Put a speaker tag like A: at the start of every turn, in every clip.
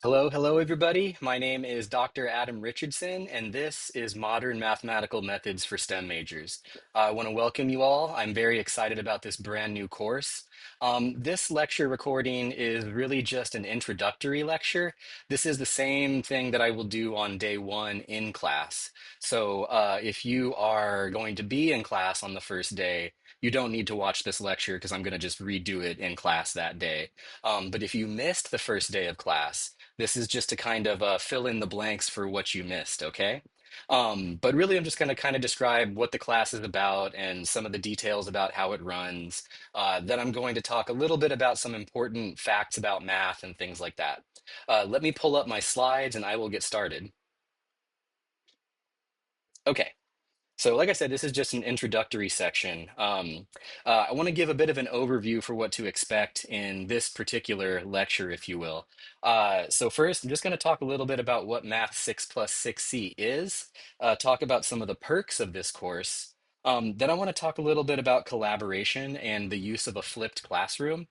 A: Hello, everybody. My name is Dr. Adam Richardson, and this is Modern Mathematical Methods for STEM Majors. I want to welcome you all. I'm very excited about this brand new course. This lecture recording is really just an introductory lecture. This is the same thing that I will do on day one in class. So if you are going to be in class on the first day, you don't need to watch this lecture because I'm going to just redo it in class that day. But if you missed the first day of class, this is just to kind of fill in the blanks for what you missed, okay? But really, I'm just going to kind of describe what the class is about and some of the details about how it runs. Then I'm going to talk a little bit about some important facts about math and things like that. Let me pull up my slides and I will get started. Okay. So, like I said, this is just an introductory section. I want to give a bit of an overview for what to expect in this particular lecture, if you will. So first, I'm just going to talk a little bit about what Math 6 plus 6C is, talk about some of the perks of this course. Then I want to talk a little bit about collaboration and the use of a flipped classroom.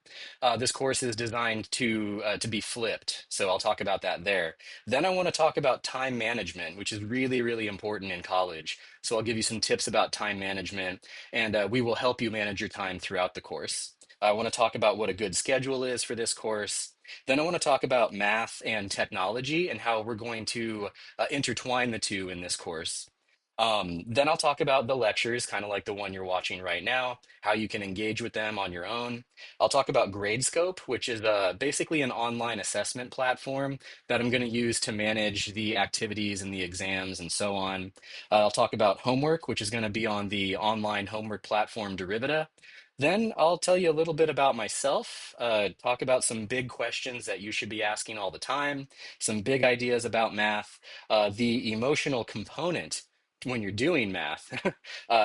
A: This course is designed to be flipped, so I'll talk about that there. Then I want to talk about time management, which is really, really important in college. So I'll give you some tips about time management, and we will help you manage your time throughout the course. I want to talk about what a good schedule is for this course. Then I want to talk about math and technology and how we're going to intertwine the two in this course. Then I'll talk about the lectures, kind of like the one you're watching right now, how you can engage with them on your own. I'll talk about Gradescope, which is basically an online assessment platform that I'm going to use to manage the activities and the exams and so on. I'll talk about homework, which is going to be on the online homework platform Derivita. Then I'll tell you a little bit about myself, talk about some big questions that you should be asking all the time, some big ideas about math, the emotional component when you're doing math,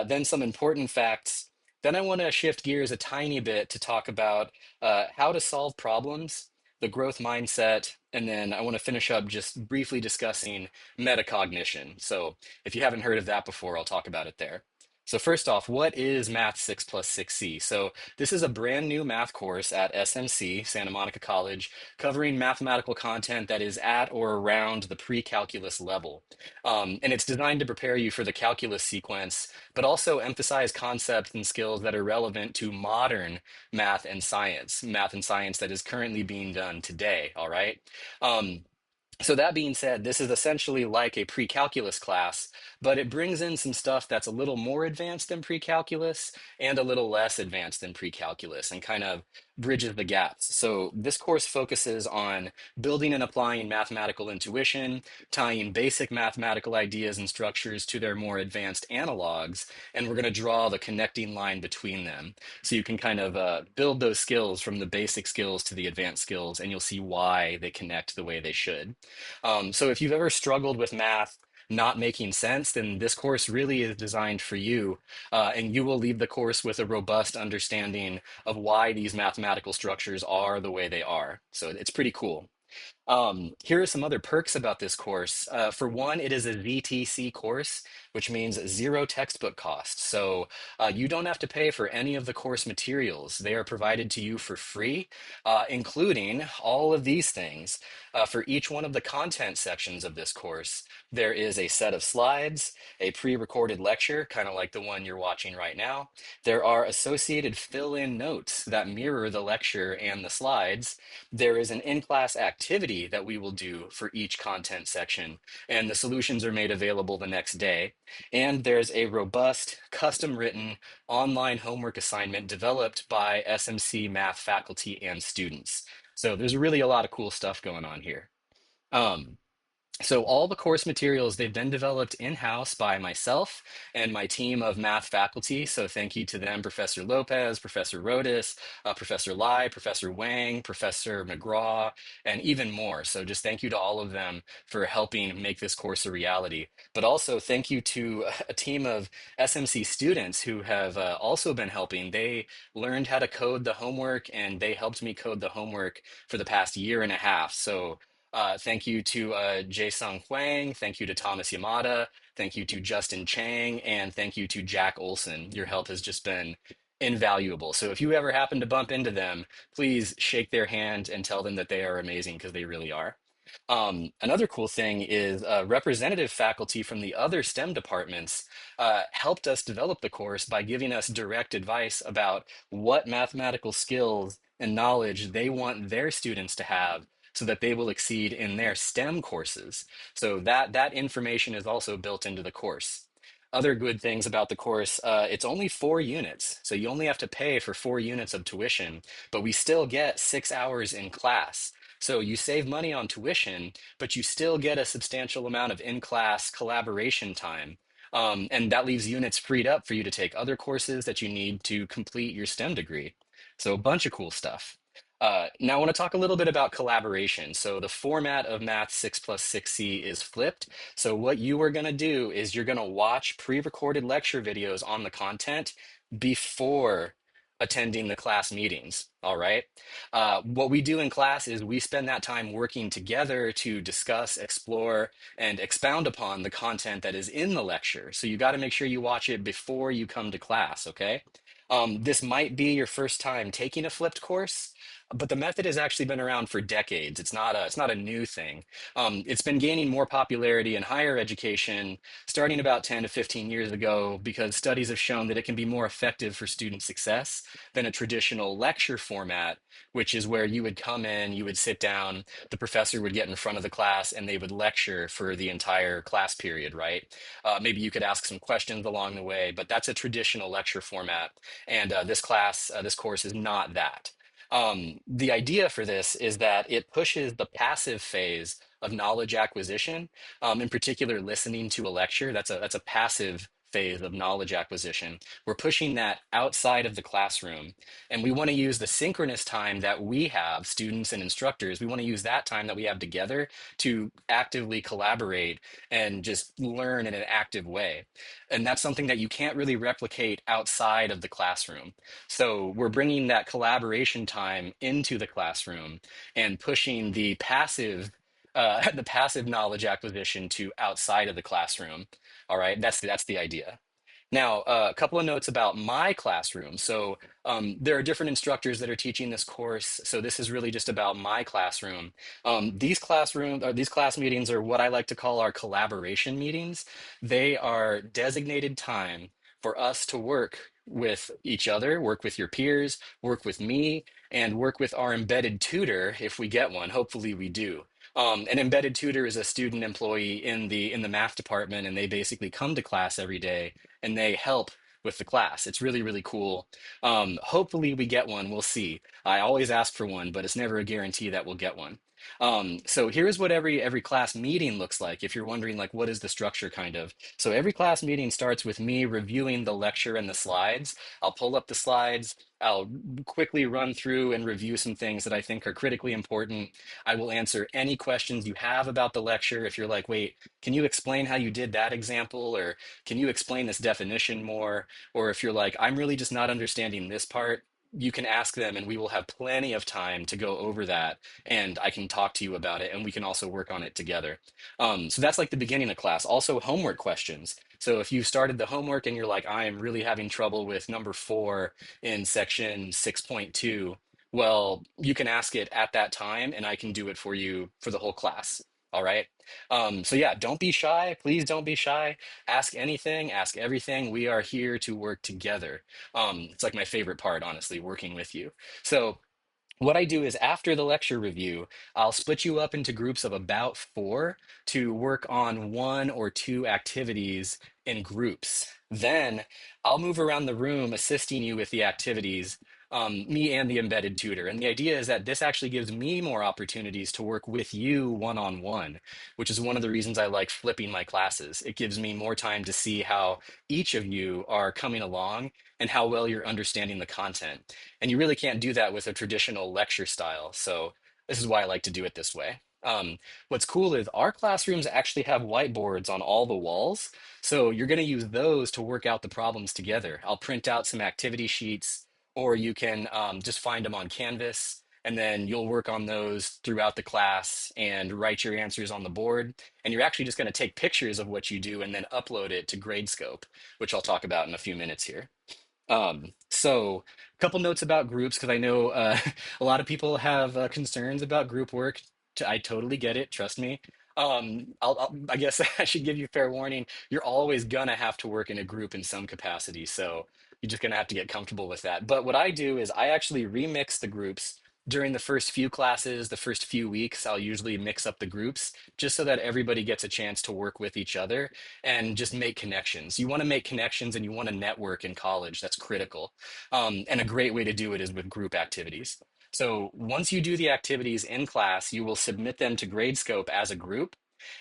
A: then some important facts. Then I want to shift gears a tiny bit to talk about how to solve problems, the growth mindset, and then I want to finish up just briefly discussing metacognition. So if you haven't heard of that before, I'll talk about it there. So first off, what is Math 6 plus 6C? So this is a brand new math course at SMC, Santa Monica College, covering mathematical content that is at or around the pre-calculus level. And it's designed to prepare you for the calculus sequence, but also emphasize concepts and skills that are relevant to modern math and science that is currently being done today, all right? Um, so that being said, this is essentially like a pre-calculus class, but it brings in some stuff that's a little more advanced than pre-calculus and a little less advanced than pre-calculus and kind of bridges the gaps. So this course focuses on building and applying mathematical intuition, tying basic mathematical ideas and structures to their more advanced analogs, and we're going to draw the connecting line between them. So you can kind of build those skills from the basic skills to the advanced skills, and you'll see why they connect the way they should. So if you've ever struggled with math not making sense, then this course really is designed for you, and you will leave the course with a robust understanding of why these mathematical structures are the way they are. So it's pretty cool. Here are some other perks about this course. For one, it is a ZTC course, which means zero textbook cost. So you don't have to pay for any of the course materials. They are provided to you for free, including all of these things. For each one of the content sections of this course, there is a set of slides, a pre-recorded lecture, kind of like the one you're watching right now. There are associated fill-in notes that mirror the lecture and the slides. There is an in-class activity that we will do for each content section, and the solutions are made available the next day. And there's a robust, custom-written online homework assignment developed by SMC math faculty and students. So there's really a lot of cool stuff going on here. Um, so all the course materials, they've been developed in-house by myself and my team of math faculty. So thank you to them, Professor Lopez, Professor Rodas, Professor Lai, Professor Wang, Professor McGraw, and even more. So just thank you to all of them for helping make this course a reality. But also thank you to a team of SMC students who have also been helping. They learned how to code the homework and they helped me code the homework for the past year and a half. So thank you to Jae-Sung Hwang. Thank you to Thomas Yamada. Thank you to Justin Chang. And thank you to Jack Olson. Your help has just been invaluable. So if you ever happen to bump into them, please shake their hand and tell them that they are amazing because they really are. Another cool thing is representative faculty from the other STEM departments helped us develop the course by giving us direct advice about what mathematical skills and knowledge they want their students to have so that they will exceed in their STEM courses. So that information is also built into the course. Other good things about the course, it's only 4 units. So you only have to pay for 4 units of tuition, but we still get 6 hours in class. So you save money on tuition, but you still get a substantial amount of in-class collaboration time. And that leaves units freed up for you to take other courses that you need to complete your STEM degree. So a bunch of cool stuff. Now I want to talk a little bit about collaboration. So the format of Math 6+6C is flipped. So what you are going to do is you're going to watch pre-recorded lecture videos on the content before attending the class meetings. All right. What we do in class is we spend that time working together to discuss, explore, and expound upon the content that is in the lecture. So you got to make sure you watch it before you come to class. Okay. This might be your first time taking a flipped course, but the method has actually been around for decades. It's not a new thing. It's been gaining more popularity in higher education starting about 10 to 15 years ago because studies have shown that it can be more effective for student success than a traditional lecture format, which is where you would come in, you would sit down, the professor would get in front of the class, and they would lecture for the entire class period, right? Maybe you could ask some questions along the way, but that's a traditional lecture format. And this course is not that. The idea for this is that it pushes the passive phase of knowledge acquisition, in particular, listening to a lecture. That's a passive phase of knowledge acquisition. We're pushing that outside of the classroom, and we want to use the synchronous time that we have, students and instructors. We want to use that time that we have together to actively collaborate and just learn in an active way. And that's something that you can't really replicate outside of the classroom. So we're bringing that collaboration time into the classroom and pushing the passive knowledge acquisition to outside of the classroom. All right, that's the idea. Now, a couple of notes about my classroom. So, there are different instructors that are teaching this course. So this is really just about my classroom. These class meetings are what I like to call our collaboration meetings. They are designated time for us to work with each other, work with your peers, work with me, and work with our embedded tutor if we get one. Hopefully we do. An embedded tutor is a student employee in the math department, and they basically come to class every day and they help with the class. It's really, really cool. Hopefully we get one. We'll see. I always ask for one, but it's never a guarantee that we'll get one. So here's what every class meeting looks like. If you're wondering, like, what is the structure kind of? So every class meeting starts with me reviewing the lecture and the slides. I'll pull up the slides. I'll quickly run through and review some things that I think are critically important. I will answer any questions you have about the lecture. If you're like, wait, can you explain how you did that example? Or can you explain this definition more? Or if you're like, I'm really just not understanding this part, you can ask them and we will have plenty of time to go over that and I can talk to you about it and we can also work on it together. So that's like the beginning of class. Also, homework questions. So if you started the homework and you're like, I am really having trouble with number 4 in section 6.2, well, you can ask it at that time and I can do it for you for the whole class. All right. So yeah, don't be shy. Please don't be shy. Ask anything, ask everything. We are here to work together. It's like my favorite part, honestly, working with you. So what I do is after the lecture review, I'll split you up into groups of about 4 to work on 1 or 2 activities in groups. Then I'll move around the room assisting you with the activities, me and the embedded tutor. And the idea is that this actually gives me more opportunities to work with you one-on-one, which is one of the reasons I like flipping my classes. It gives me more time to see how each of you are coming along and how well you're understanding the content. And you really can't do that with a traditional lecture style. So this is why I like to do it this way. What's cool is our classrooms actually have whiteboards on all the walls. So you're going to use those to work out the problems together. I'll print out some activity sheets, or you can just find them on Canvas. And then you'll work on those throughout the class and write your answers on the board. And you're actually just going to take pictures of what you do and then upload it to Gradescope, which I'll talk about in a few minutes here. So a couple notes about groups, because I know a lot of people have concerns about group work. I totally get it. Trust me. I guess I should give you fair warning. You're always gonna have to work in a group in some capacity, so you're just gonna have to get comfortable with that. But what I do is I actually remix the groups during the first few classes, the first few weeks. I'll usually mix up the groups just so that everybody gets a chance to work with each other and just make connections. You want to make connections and you want to network in college. That's critical. And a great way to do it is with group activities. So once you do the activities in class, you will submit them to Gradescope as a group.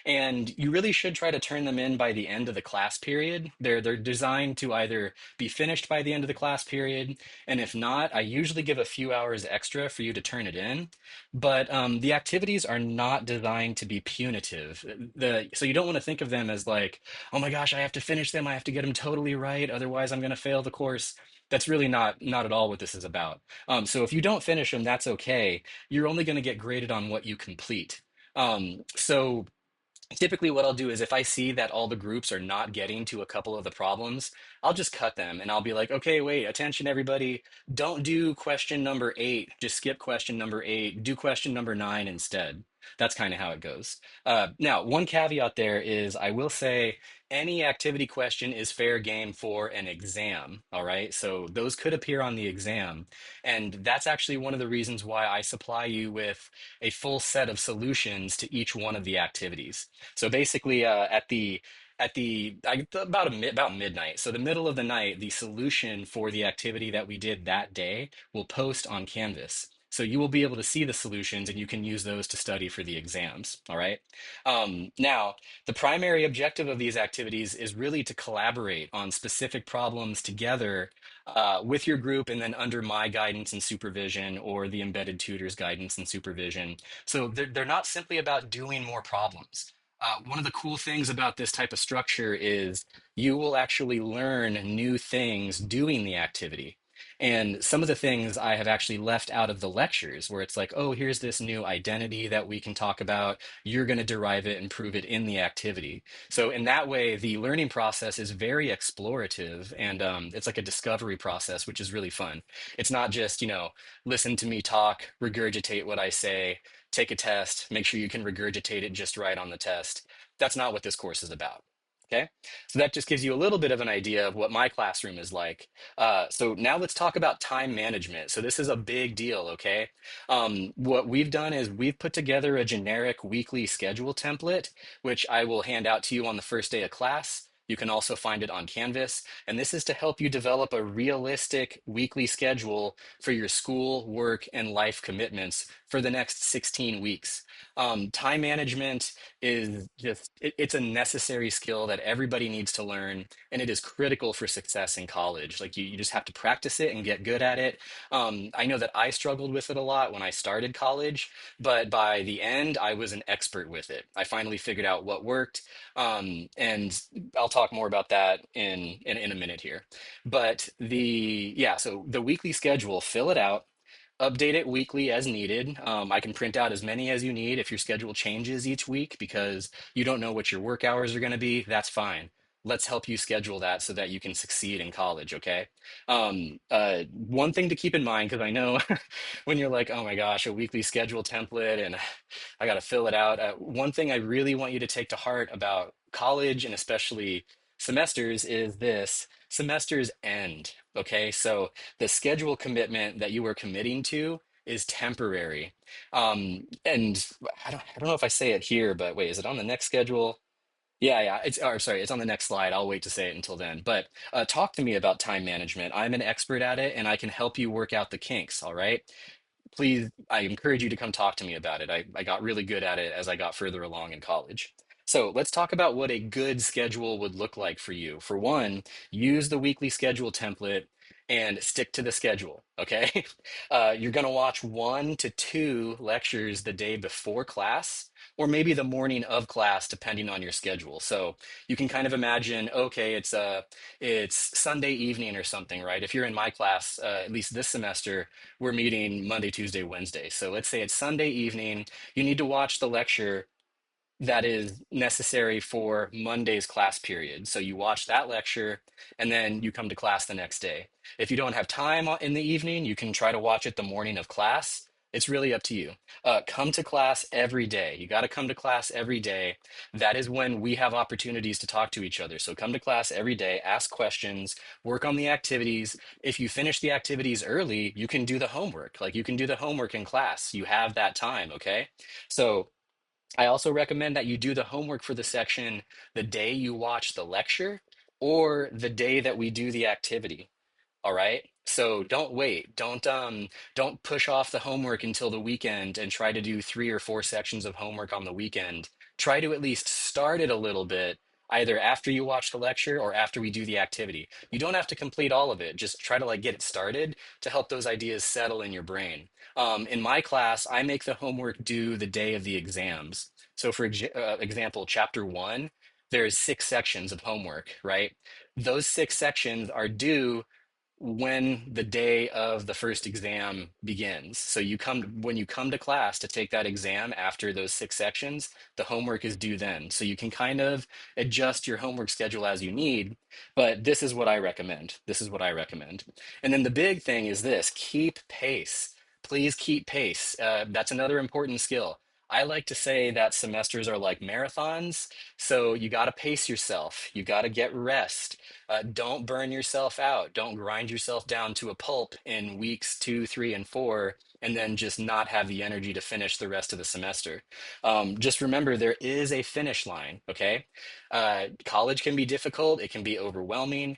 A: And you really should try to turn them in by the end of the class period. They're designed to either be finished by the end of the class period, and if not, I usually give a few hours extra for you to turn it in. But the activities are not designed to be punitive. So you don't want to think of them as like, oh my gosh, I have to finish them. I have to get them totally right, otherwise I'm going to fail the course. That's really not at all what this is about. So if you don't finish them, that's okay. You're only going to get graded on what you complete. So typically what I'll do is if I see that all the groups are not getting to a couple of the problems, I'll just cut them and I'll be like, okay, wait, attention everybody. Don't do question number 8. Just skip question number 8. Do question number 9 instead. That's kind of how it goes. Now, one caveat there is I will say any activity question is fair game for an exam. All right. So those could appear on the exam. And that's actually one of the reasons why I supply you with a full set of solutions to each one of the activities. So basically, about midnight, so the middle of the night, the solution for the activity that we did that day will post on Canvas. So you will be able to see the solutions and you can use those to study for the exams. All right. Now, the primary objective of these activities is really to collaborate on specific problems together with your group and then under my guidance and supervision or the embedded tutor's guidance and supervision. So they're not simply about doing more problems. One of the cool things about this type of structure is you will actually learn new things doing the activity. And some of the things I have actually left out of the lectures, where it's like, oh, here's this new identity that we can talk about. You're going to derive it and prove it in the activity. So, in that way, the learning process is very explorative and it's like a discovery process, which is really fun. It's not just, listen to me talk, regurgitate what I say, take a test, make sure you can regurgitate it just right on the test. That's not what this course is about. Okay, so that just gives you a little bit of an idea of what my classroom is like. So now let's talk about time management. So this is a big deal, okay? What we've done is we've put together a generic weekly schedule template, which I will hand out to you on the first day of class. You can also find it on Canvas. And this is to help you develop a realistic weekly schedule for your school, work, and life commitments for the next 16 weeks. Time management is it's a necessary skill that everybody needs to learn, and it is critical for success in college. Like you just have to practice it and get good at it. I know that I struggled with it a lot when I started college, but by the end, I was an expert with it. I finally figured out what worked, and I'll talk more about that in a minute here. But so the weekly schedule, fill it out. Update it weekly as needed. I can print out as many as you need if your schedule changes each week because you don't know what your work hours are going to be. That's fine. Let's help you schedule that so that you can succeed in college, okay? One thing to keep in mind, because I know when you're like, oh my gosh, a weekly schedule template and I got to fill it out. One thing I really want you to take to heart about college and especially semesters is this: semesters end, okay? So the schedule commitment that you are committing to is temporary. And I don't know if I say it here, but wait, is it on the next schedule? Yeah. It's on the next slide. I'll wait to say it until then. But talk to me about time management. I'm an expert at it, and I can help you work out the kinks. All right. Please, I encourage you to come talk to me about it. I got really good at it as I got further along in college. So let's talk about what a good schedule would look like for you. For one, use the weekly schedule template and stick to the schedule. Okay. You're going to watch 1 to 2 lectures the day before class, or maybe the morning of class, depending on your schedule. So you can kind of imagine, okay, it's Sunday evening or something, right? If you're in my class, at least this semester, we're meeting Monday, Tuesday, Wednesday. So let's say it's Sunday evening. You need to watch the lecture that is necessary for Monday's class period. So you watch that lecture and then you come to class the next day. If you don't have time in the evening, you can try to watch it the morning of class. It's really up to you. Come to class every day. You got to come to class every day. That is when we have opportunities to talk to each other. So come to class every day, ask questions, work on the activities. If you finish the activities early, you can do the homework. Like you can do the homework in class. You have that time, okay? So I also recommend that you do the homework for the section the day you watch the lecture or the day that we do the activity. All right. So don't wait. Don't push off the homework until the weekend and try to do 3 or 4 sections of homework on the weekend. Try to at least start it a little bit, either after you watch the lecture or after we do the activity. You don't have to complete all of it. Just try to like get it started to help those ideas settle in your brain. In my class, I make the homework due the day of the exams. So for example, chapter one, there's 6 sections of homework, right? Those 6 sections are due when the day of the first exam begins. So when you come to class to take that exam after those 6 sections, the homework is due then. So you can kind of adjust your homework schedule as you need, but this is what I recommend. This is what I recommend. And then the big thing is this, keep pace. Please keep pace. That's another important skill. I like to say that semesters are like marathons, so you got to pace yourself. You got to get rest. Don't burn yourself out. Don't grind yourself down to a pulp in weeks 2, 3, and 4, and then just not have the energy to finish the rest of the semester. Just remember, there is a finish line, okay? College can be difficult, it can be overwhelming.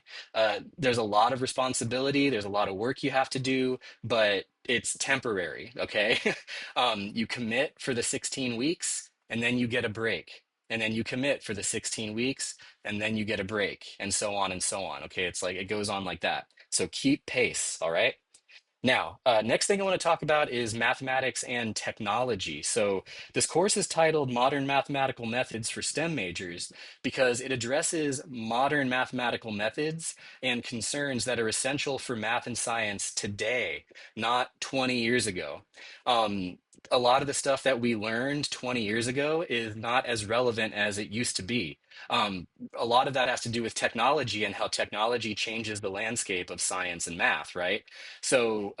A: There's a lot of responsibility, there's a lot of work you have to do, but it's temporary, okay? You commit for the 16 weeks, and then you get a break. And then you commit for the 16 weeks, and then you get a break, and so on and so on. Okay, it's like it goes on like that. So keep pace, all right? Now, next thing I want to talk about is mathematics and technology. So, this course is titled Modern Mathematical Methods for STEM Majors because it addresses modern mathematical methods and concerns that are essential for math and science today, not 20 years ago. A lot of the stuff that we learned 20 years ago is not as relevant as it used to be. A lot of that has to do with technology and how technology changes the landscape of science and math, right? So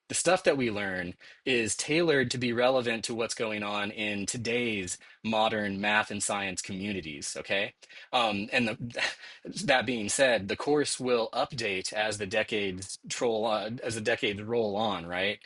A: the stuff that we learn is tailored to be relevant to what's going on in today's modern math and science communities. Okay, that being said, the course will update as the decades roll on, right?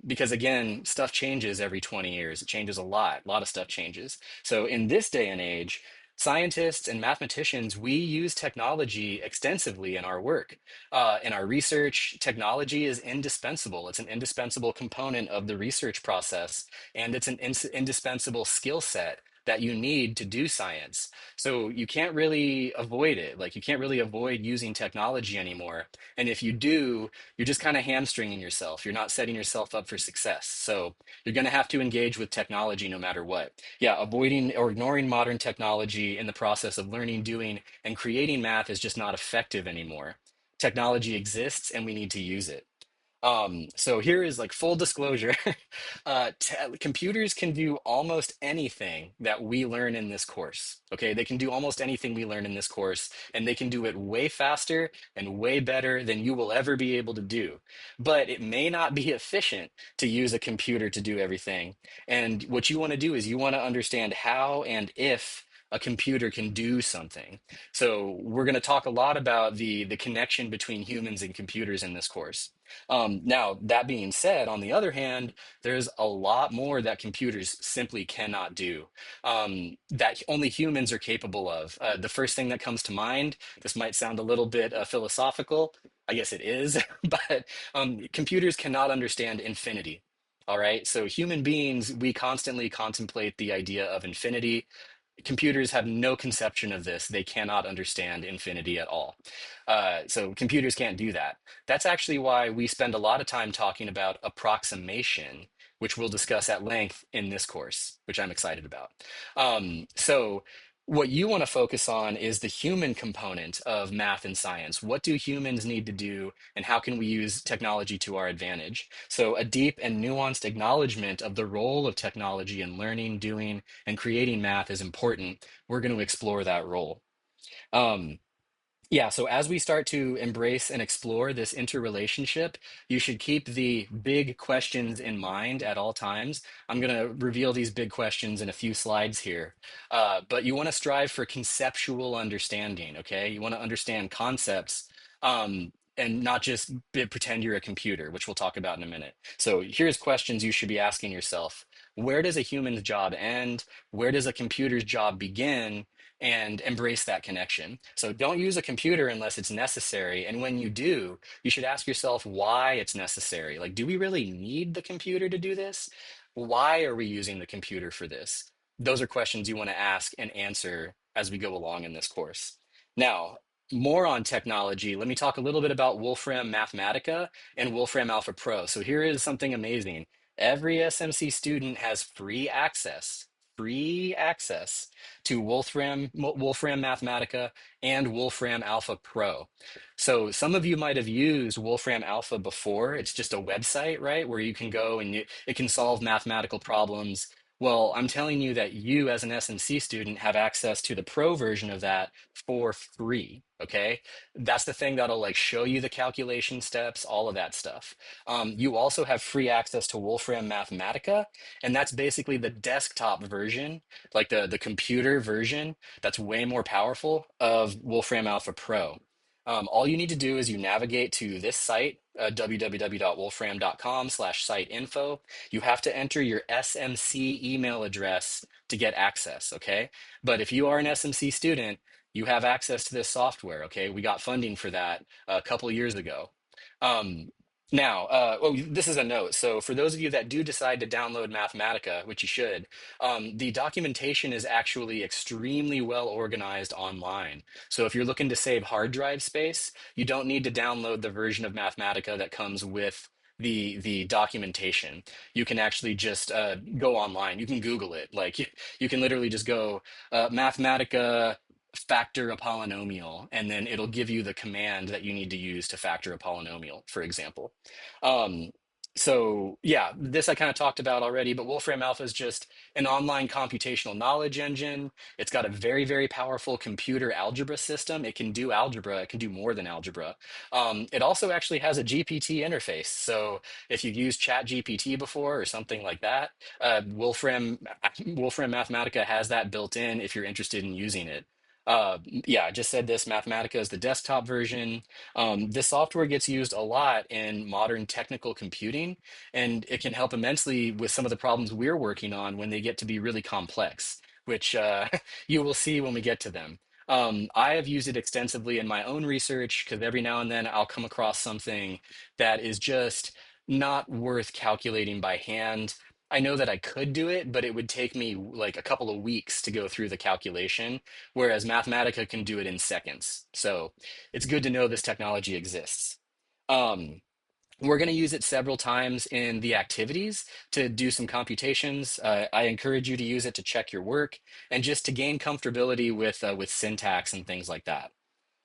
A: Because again, stuff changes every 20 years. It changes a lot. A lot of stuff changes. So in this day and age, scientists and mathematicians, we use technology extensively in our work. In our research, technology is indispensable. It's an indispensable component of the research process, and it's an indispensable skill set that you need to do science. So you can't really avoid it. Like you can't really avoid using technology anymore. And if you do, you're just kind of hamstringing yourself. You're not setting yourself up for success. So you're going to have to engage with technology no matter what. Yeah, avoiding or ignoring modern technology in the process of learning, doing, and creating math is just not effective anymore. Technology exists and we need to use it. So here is like full disclosure. Computers can do almost anything that we learn in this course. Okay, they can do almost anything we learn in this course, and they can do it way faster and way better than you will ever be able to do. But it may not be efficient to use a computer to do everything. And what you want to do is you want to understand how and if a computer can do something. So we're going to talk a lot about the connection between humans and computers in this course. Now, that being said, on the other hand, there's a lot more that computers simply cannot do that only humans are capable of. The first thing that comes to mind, this might sound a little bit philosophical. I guess it is, but computers cannot understand infinity. All right. So human beings, we constantly contemplate the idea of infinity. Computers have no conception of this. They cannot understand infinity at all. So computers can't do that. That's actually why we spend a lot of time talking about approximation, which we'll discuss at length in this course, which I'm excited about. So what you want to focus on is the human component of math and science. What do humans need to do, and how can we use technology to our advantage? So a deep and nuanced acknowledgement of the role of technology in learning, doing, and creating math is important. We're going to explore that role. Um, Yeah, so as we start to embrace and explore this interrelationship, you should keep the big questions in mind at all times. I'm going to reveal these big questions in a few slides here. But you want to strive for conceptual understanding, okay? You want to understand concepts and not just pretend you're a computer, which we'll talk about in a minute. So here's questions you should be asking yourself. Where does a human's job end? Where does a computer's job begin? And embrace that connection. So don't use a computer unless it's necessary. And when you do, you should ask yourself why it's necessary. Like, do we really need the computer to do this? Why are we using the computer for this? Those are questions you want to ask and answer as we go along in this course. Now, more on technology, let me talk a little bit about Wolfram Mathematica and Wolfram Alpha Pro. So here is something amazing. Every SMC student has free access to Wolfram Mathematica and Wolfram Alpha Pro. So some of you might have used Wolfram Alpha before. It's just a website, right, where you can go and it can solve mathematical problems. Well, I'm telling you that you, as an SMC student, have access to the pro version of that for free. Okay. That's the thing that'll like show you the calculation steps, all of that stuff. You also have free access to Wolfram Mathematica, and that's basically the desktop version, like the computer version that's way more powerful of Wolfram Alpha Pro. All you need to do is you navigate to this site, www.wolfram.com/site info. You have to enter your SMC email address to get access, okay? But if you are an SMC student, you have access to this software, okay? We got funding for that a couple years ago. Um, this is a note. So for those of you that do decide to download Mathematica, which you should, the documentation is actually extremely well organized online. So if you're looking to save hard drive space, you don't need to download the version of Mathematica that comes with the documentation. You can actually just go online. You can Google it. Like you can literally just go Mathematica factor a polynomial, and then it'll give you the command that you need to use to factor a polynomial, for example. Um, so yeah, this I kind of talked about already, but Wolfram Alpha is just an online computational knowledge engine. It's got a very, very powerful computer algebra system. It can do algebra. It can do more than algebra. It also actually has a GPT interface. So if you've used Chat GPT before or something like that, Wolfram Mathematica has that built in if you're interested in using it. Yeah, I just said this. Mathematica is the desktop version. This software gets used a lot in modern technical computing, and it can help immensely with some of the problems we're working on when they get to be really complex, which you will see when we get to them. I have used it extensively in my own research because every now and then I'll come across something that is just not worth calculating by hand. I know that I could do it, but it would take me like a couple of weeks to go through the calculation, whereas Mathematica can do it in seconds. So it's good to know this technology exists. Um, we're going to use it several times in the activities to do some computations. I encourage you to use it to check your work and just to gain comfortability with syntax and things like that.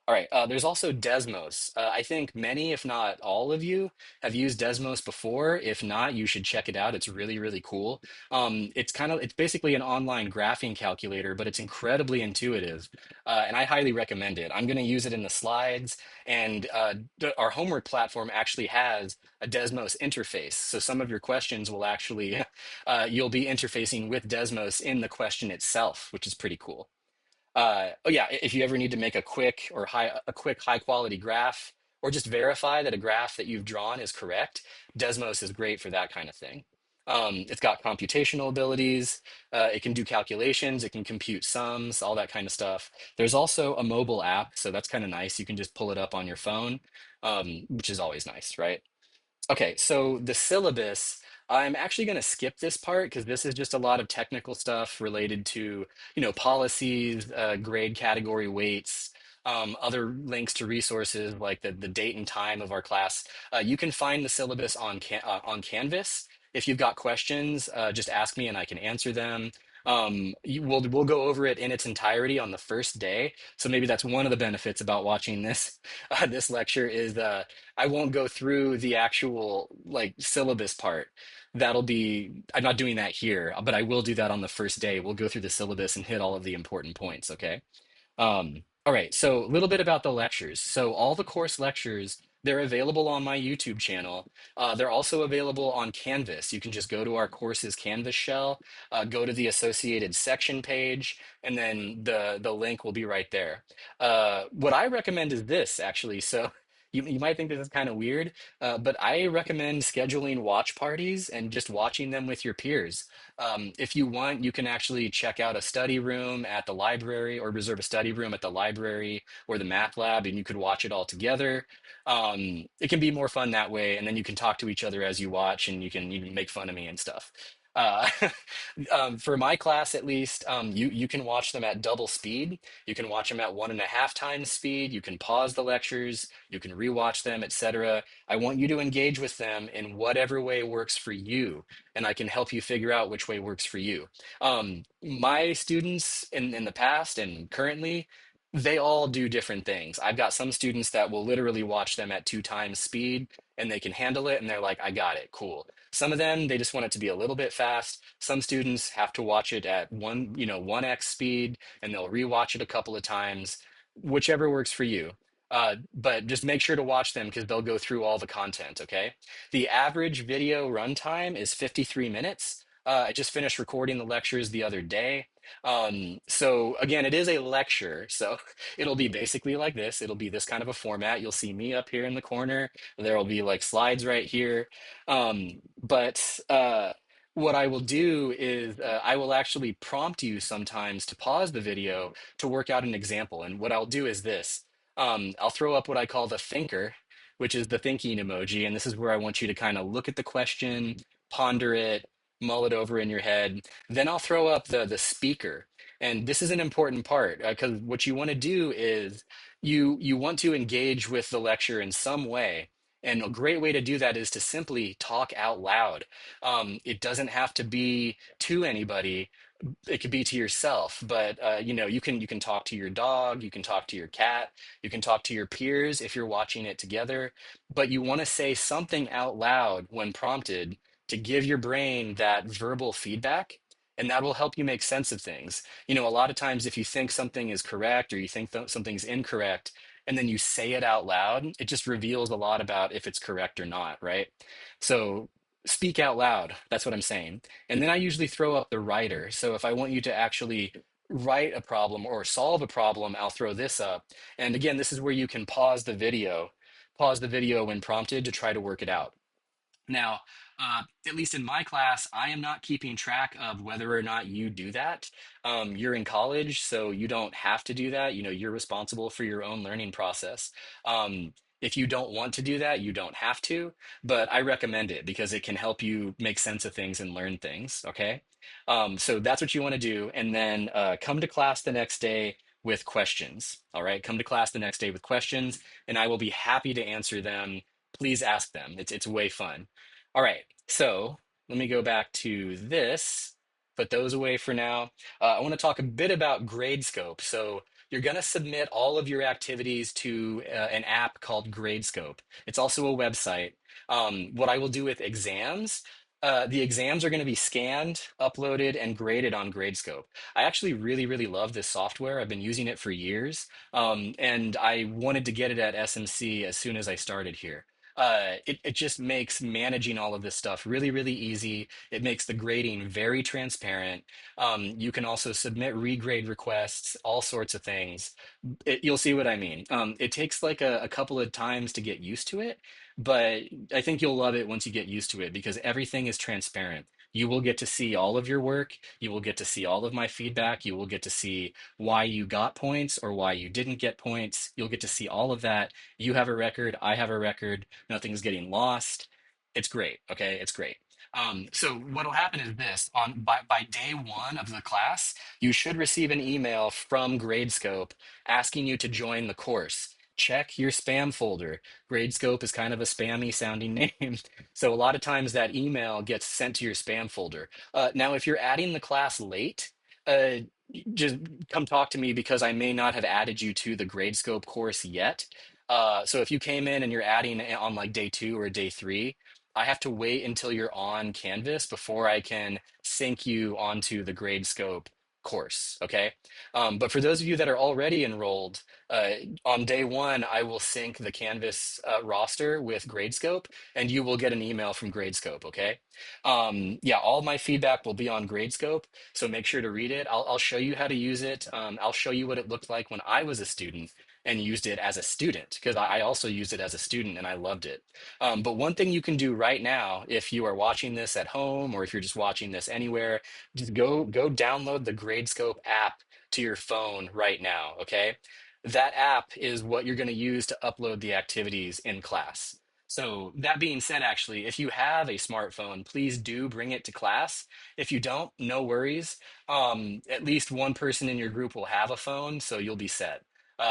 A: All right, there's also Desmos. I think many, if not all of you, have used Desmos before. If not, you should check it out. It's really, really cool. It's basically an online graphing calculator, but it's incredibly intuitive, and I highly recommend it. I'm going to use it in the slides, and our homework platform actually has a Desmos interface. So some of your questions will actually, you'll be interfacing with Desmos in the question itself, which is pretty cool. Oh yeah, if you ever need to make a quick high quality graph, or just verify that a graph that you've drawn is correct, Desmos is great for that kind of thing. It's got computational abilities. It can do calculations. It can compute sums, all that kind of stuff. There's also a mobile app, so that's kind of nice. You can just pull it up on your phone, which is always nice, right? Okay, so the syllabus, I'm actually going to skip this part because this is just a lot of technical stuff related to, policies, grade category weights, other links to resources like the date and time of our class. You can find the syllabus on Canvas. If you've got questions, just ask me and I can answer them. We'll go over it in its entirety on the first day. So maybe that's one of the benefits about watching this this lecture is I won't go through the actual like syllabus part. I'm not doing that here, but I will do that on the first day. We'll go through the syllabus and hit all of the important points, okay? All right, so a little bit about the lectures. So all the course lectures, they're available on my YouTube channel. They're also available on Canvas. You can just go to our courses Canvas shell, go to the associated section page, and then the link will be right there. What I recommend is this, actually. So you might think this is kind of weird, but I recommend scheduling watch parties and just watching them with your peers. If you want, you can actually check out a study room at the library or reserve a study room at the library or the math lab, and you could watch it all together. It can be more fun that way, and then you can talk to each other as you watch, and you can make fun of me and stuff. Uh, for my class, at least, you can watch them at double speed. You can watch them at 1.5 times speed. You can pause the lectures. You can rewatch them, etc. I want you to engage with them in whatever way works for you, and I can help you figure out which way works for you. My students in the past and currently, they all do different things. I've got some students that will literally watch them at 2 times speed and they can handle it and they're like, I got it, cool. Some of them, they just want it to be a little bit fast. Some students have to watch it at 1x speed and they'll rewatch it a couple of times, whichever works for you. But just make sure to watch them because they'll go through all the content, okay? The average video runtime is 53 minutes. I just finished recording the lectures the other day. So again, it is a lecture, so it'll be basically like this. It'll be this kind of a format. You'll see me up here in the corner. There will be like slides right here. But what I will do is I will actually prompt you sometimes to pause the video to work out an example. And what I'll do is this. I'll throw up what I call the thinker, which is the thinking emoji. And this is where I want you to kind of look at the question, ponder it, mull it over in your head. Then I'll throw up the speaker. And this is an important part because what you want to do is you want to engage with the lecture in some way. And a great way to do that is to simply talk out loud. It doesn't have to be to anybody. It could be to yourself, but you can talk to your dog, you can talk to your cat, you can talk to your peers if you're watching it together, but you want to say something out loud when prompted to give your brain that verbal feedback, and that will help you make sense of things. A lot of times if you think something is correct or you think something's incorrect, and then you say it out loud, it just reveals a lot about if it's correct or not, right? So speak out loud. That's what I'm saying. And then I usually throw up the writer. So if I want you to actually write a problem or solve a problem, I'll throw this up. And again, this is where you can pause the video when prompted to try to work it out. Now, at least in my class, I am not keeping track of whether or not you do that. You're in college, so you don't have to do that. You're responsible for your own learning process. If you don't want to do that, you don't have to, but I recommend it because it can help you make sense of things and learn things. Okay. So that's what you want to do. And then come to class the next day with questions. All right. Come to class the next day with questions, and I will be happy to answer them. Please ask them. It's way fun. All right, so let me go back to this, put those away for now. I want to talk a bit about Gradescope. So you're going to submit all of your activities to an app called Gradescope. It's also a website. What I will do with exams, the exams are going to be scanned, uploaded, and graded on Gradescope. I actually really, really love this software. I've been using it for years, and I wanted to get it at SMC as soon as I started here. It just makes managing all of this stuff really, really easy. It makes the grading very transparent. You can also submit regrade requests, all sorts of things. You'll see what I mean. It takes like a couple of times to get used to it, but I think you'll love it once you get used to it because everything is transparent. You will get to see all of your work. You will get to see all of my feedback. You will get to see why you got points or why you didn't get points. You'll get to see all of that. You have a record. I have a record. Nothing's getting lost. It's great. Okay, it's great. So what'll happen is this: by day one of the class, you should receive an email from Gradescope asking you to join the course. Check your spam folder. Gradescope is kind of a spammy sounding name. So a lot of times that email gets sent to your spam folder. Now, if you're adding the class late, uh, just come talk to me because I may not have added you to the Gradescope course yet. So if you came in and you're adding on like day two or day three, I have to wait until you're on Canvas before I can sync you onto the Gradescope course, okay? But for those of you that are already enrolled, uh, on day one, I will sync the Canvas roster with Gradescope, and you will get an email from Gradescope, okay? Yeah, all my feedback will be on Gradescope, so make sure to read it. I'll show you how to use it. I'll show you what it looked like when I was a student and used it as a student, because I also used it as a student and I loved it. But one thing you can do right now, if you are watching this at home or if you're just watching this anywhere, just go download the Gradescope app to your phone right now, okay? That app is what you're going to use to upload the activities in class. So that being said, actually, if you have a smartphone, please do bring it to class. If you don't, no worries. At least one person in your group will have a phone, so you'll be set.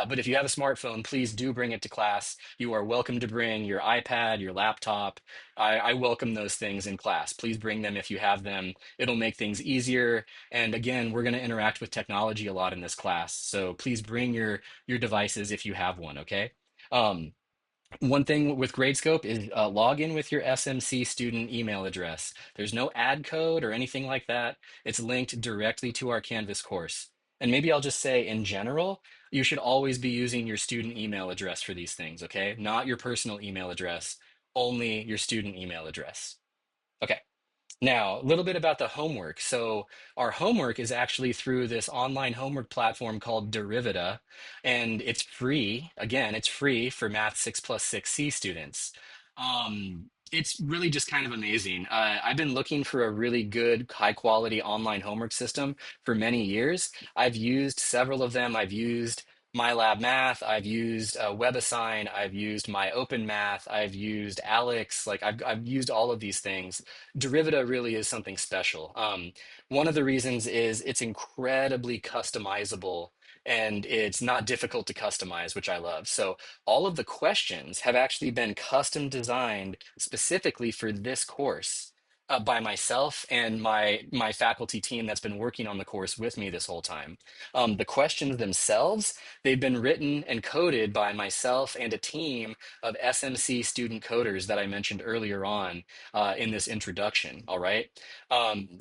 A: But if you have a smartphone, please do bring it to class. You are welcome to bring your iPad, your laptop. I welcome those things in class. Please bring them if you have them. It'll make things easier. And again, we're going to interact with technology a lot in this class. So please bring your devices if you have one, okay? Um, One thing with Gradescope is log in with your SMC student email address. There's no ad code or anything like that. It's linked directly to our Canvas course. And maybe I'll just say in general, you should always be using your student email address for these things, okay? Not your personal email address, only your student email address. Okay. Now, a little bit about the homework. So, our homework is actually through this online homework platform called Derivita, and it's free. Again, it's free for Math 6+6C students. It's really just kind of amazing. I've been looking for a really good, high quality online homework system for many years. I've used several of them. I've used MyLab Math, I've used WebAssign, I've used My Open Math, I've used Alex, like I've used all of these things. Derivita really is something special. One of the reasons is it's incredibly customizable and it's not difficult to customize, which I love. So all of the questions have actually been custom designed specifically for this course. By myself and my faculty team that's been working on the course with me this whole time. The questions themselves, they've been written and coded by myself and a team of SMC student coders that I mentioned earlier on in this introduction. All right.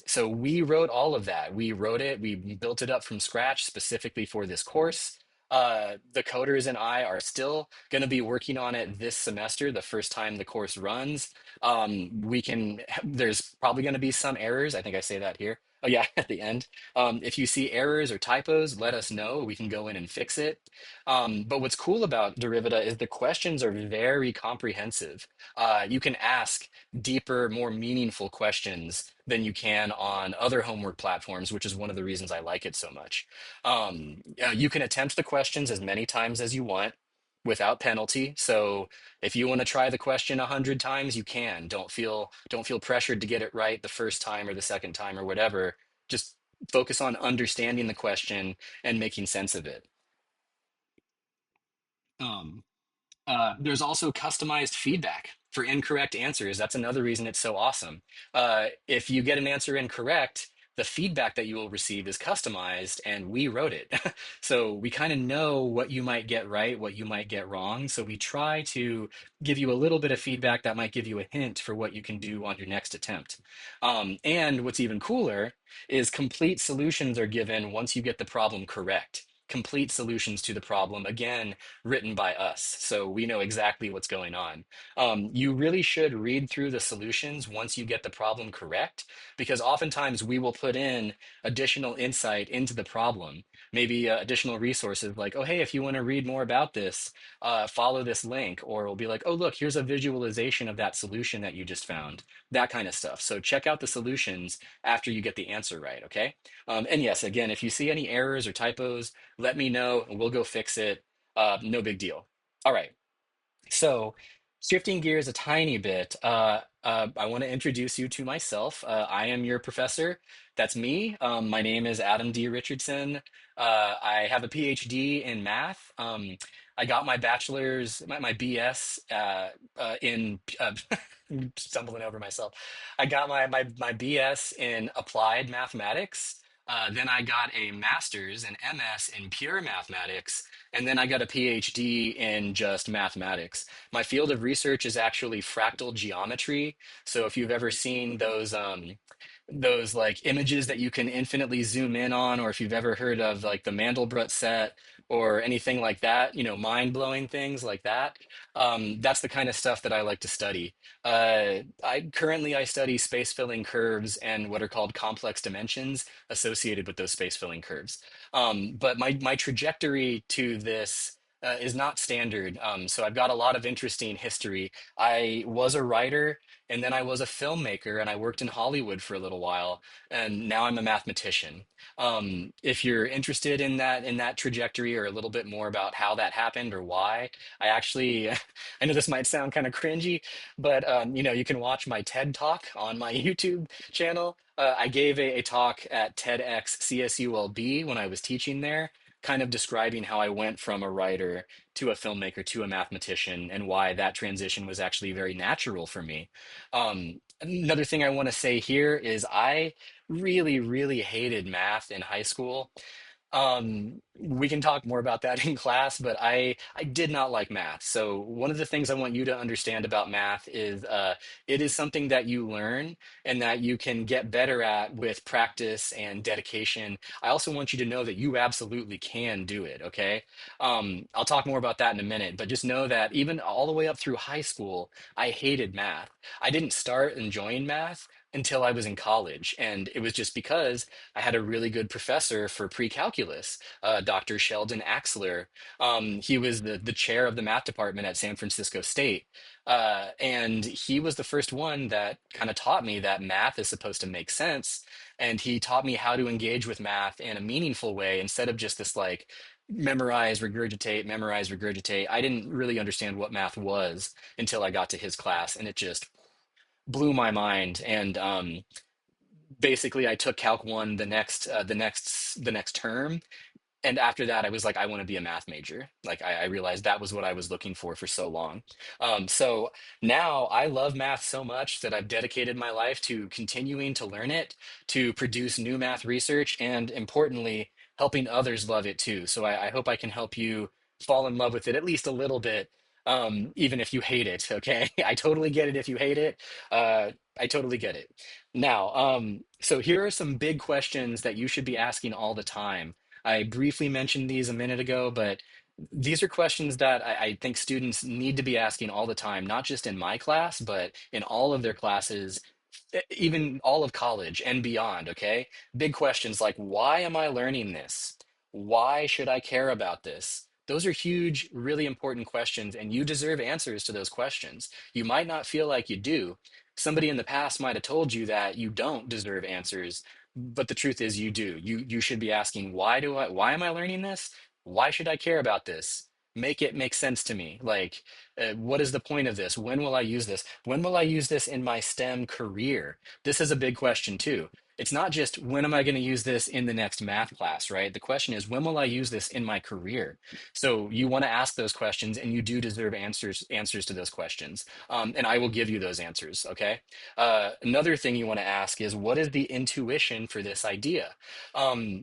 A: So we wrote all of that. We wrote it, we built it up from scratch specifically for this course. The coders and I are still going to be working on it this semester, the first time the course runs. There's probably going to be some errors. I think I say that here. Oh, yeah, at the end. If you see errors or typos, let us know. We can go in and fix it. But what's cool about Derivita is the questions are very comprehensive. You can ask deeper, more meaningful questions than you can on other homework platforms, which is one of the reasons I like it so much. You can attempt the questions as many times as you want without penalty. So if you want to try the question 100 times, you can. Don't feel pressured to get it right the first time or the second time or whatever. Just focus on understanding the question and making sense of it. Um, there's also customized feedback for incorrect answers. That's another reason it's so awesome. If you get an answer incorrect, the feedback that you will receive is customized and we wrote it. So we kind of know what you might get right, what you might get wrong. So we try to give you a little bit of feedback that might give you a hint for what you can do on your next attempt. And what's even cooler is complete solutions are given once you get the problem correct. Complete solutions to the problem, again, written by us. So we know exactly what's going on. You really should read through the solutions once you get the problem correct, because oftentimes we will put in additional insight into the problem, maybe additional resources like, oh, hey, if you want to read more about this, follow this link. Or we'll be like, oh, look, here's a visualization of that solution that you just found, that kind of stuff. So check out the solutions after you get the answer right, okay? And yes, again, if you see any errors or typos, let me know and we'll go fix it. No big deal. All right. So, shifting gears a tiny bit, I want to introduce you to myself. I am your professor. That's me. My name is Adam D. Richardson. I have a PhD in math. I got my bachelor's, my BS in stumbling over myself. I got my BS in applied mathematics. Then I got a master's, an MS in pure mathematics, and then I got a PhD in just mathematics. My field of research is actually fractal geometry. So if you've ever seen those like images that you can infinitely zoom in on, or if you've ever heard of like the Mandelbrot set or anything like that, mind-blowing things like that. That's the kind of stuff that I like to study. I study space-filling curves and what are called complex dimensions associated with those space-filling curves. But my trajectory to this is not standard. So I've got a lot of interesting history. I was a writer, and then I was a filmmaker, and I worked in Hollywood for a little while, and now I'm a mathematician. If you're interested in that trajectory, or a little bit more about how that happened or why, I actually, I know this might sound kind of cringy, but you can watch my TED talk on my YouTube channel. I gave a talk at TEDx CSULB when I was teaching there, kind of describing how I went from a writer to a filmmaker to a mathematician, and why that transition was actually very natural for me. Another thing I want to say here is I really, really hated math in high school. We can talk more about that in class, but I did not like math. So one of the things I want you to understand about math is it is something that you learn and that you can get better at with practice and dedication. I also want you to know that you absolutely can do it, okay? I'll talk more about that in a minute, but just know that even all the way up through high school, I hated math. I didn't start enjoying math until I was in college, and it was just because I had a really good professor for pre-calculus, Dr. Sheldon Axler. He was the chair of the math department at San Francisco State. And he was the first one that kind of taught me that math is supposed to make sense. And he taught me how to engage with math in a meaningful way instead of just this like memorize, regurgitate, memorize, regurgitate. I didn't really understand what math was until I got to his class, and it just blew my mind. And basically I took Calc 1 the next term, and after that I was like, I want to be a math major. Like I realized that was what I was looking for so long. So now I love math so much that I've dedicated my life to continuing to learn it, to produce new math research, and importantly, helping others love it too. So I hope I can help you fall in love with it at least a little bit, even if you hate it. Okay, I totally get it if you hate it. I totally get it. Now, so here are some big questions that you should be asking all the time. I briefly mentioned these a minute ago, but these are questions that I think students need to be asking all the time, not just in my class, but in all of their classes, even all of college and beyond, okay? Big questions like, why am I learning this? Why should I care about this? Those are huge, really important questions, and you deserve answers to those questions. You might not feel like you do. Somebody in the past might have told you that you don't deserve answers, but the truth is you do. You should be asking, why am I learning this? Why should I care about this? Make it make sense to me. Like, what is the point of this? When will I use this? When will I use this in my STEM career? This is a big question too. It's not just when am I going to use this in the next math class, right? The question is, when will I use this in my career? So you want to ask those questions, and you do deserve answers to those questions. And I will give you those answers. Okay. Another thing you want to ask is, what is the intuition for this idea?